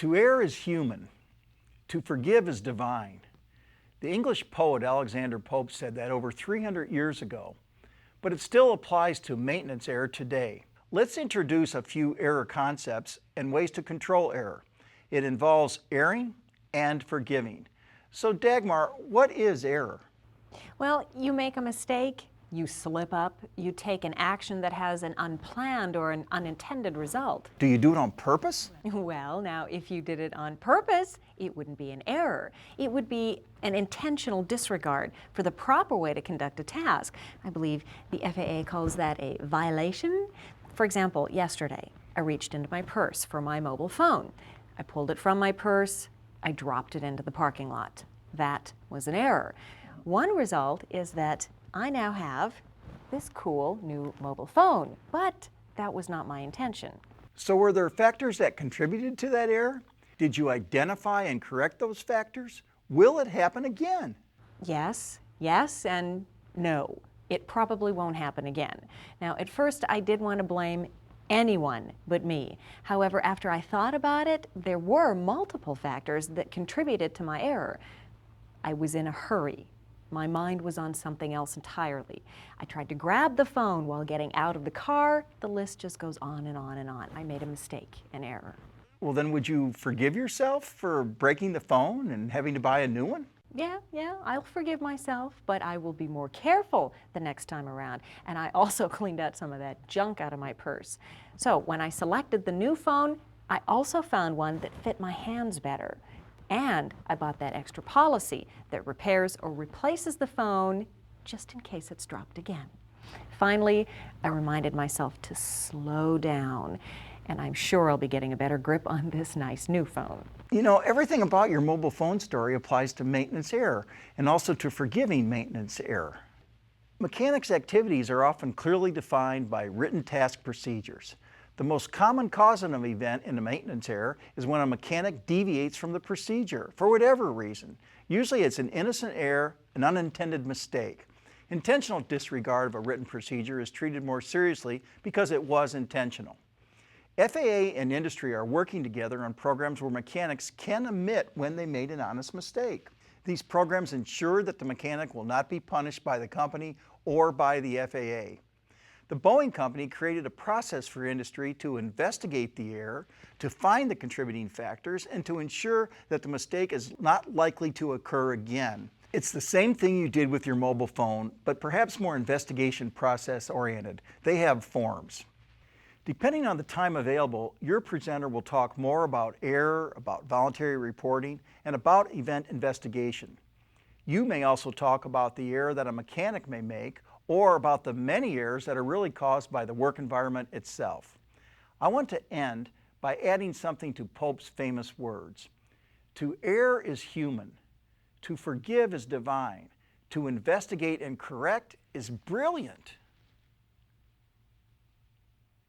To err is human, to forgive is divine. The English poet Alexander Pope said that over 300 years ago, but it still applies to maintenance error today. Let's introduce a few error concepts and ways to control error. It involves erring and forgiving. So Dagmar, what is error? Well, you make a mistake, you slip up, you take an action that has an unplanned or an unintended result. Do you do it on purpose? Well, now, if you did it on purpose, it wouldn't be an error. It would be an intentional disregard for the proper way to conduct a task. I believe the FAA calls that a violation. For example, yesterday, I reached into my purse for my mobile phone. I pulled it from my purse, I dropped it into the parking lot. That was an error. One result is that I now have this cool new mobile phone, but that was not my intention. So were there factors that contributed to that error? Did you identify and correct those factors? Will it happen again? Yes, and no. It probably won't happen again. Now, at first, I did want to blame anyone but me. However, after I thought about it, there were multiple factors that contributed to my error. I was in a hurry. My mind was on something else entirely. I tried to grab the phone while getting out of the car. The list just goes on and on and on. I made a mistake, an error. Well, then would you forgive yourself for breaking the phone and having to buy a new one? Yeah, I'll forgive myself, but I will be more careful the next time around. And I also cleaned out some of that junk out of my purse. So when I selected the new phone, I also found one that fit my hands better. And I bought that extra policy that repairs or replaces the phone just in case it's dropped again. Finally, I reminded myself to slow down, and I'm sure I'll be getting a better grip on this nice new phone. You know, everything about your mobile phone story applies to maintenance error and also to forgiving maintenance error. Mechanics' activities are often clearly defined by written task procedures. The most common cause of an event in a maintenance error is when a mechanic deviates from the procedure for whatever reason. Usually it's an innocent error, an unintended mistake. Intentional disregard of a written procedure is treated more seriously because it was intentional. FAA and industry are working together on programs where mechanics can admit when they made an honest mistake. These programs ensure that the mechanic will not be punished by the company or by the FAA. The Boeing company created a process for industry to investigate the error, to find the contributing factors, and to ensure that the mistake is not likely to occur again. It's the same thing you did with your mobile phone, but perhaps more investigation process oriented. They have forms. Depending on the time available, your presenter will talk more about error, about voluntary reporting, and about event investigation. You may also talk about the error that a mechanic may make, or about the many errors that are really caused by the work environment itself. I want to end by adding something to Pope's famous words. To err is human, to forgive is divine, to investigate and correct is brilliant.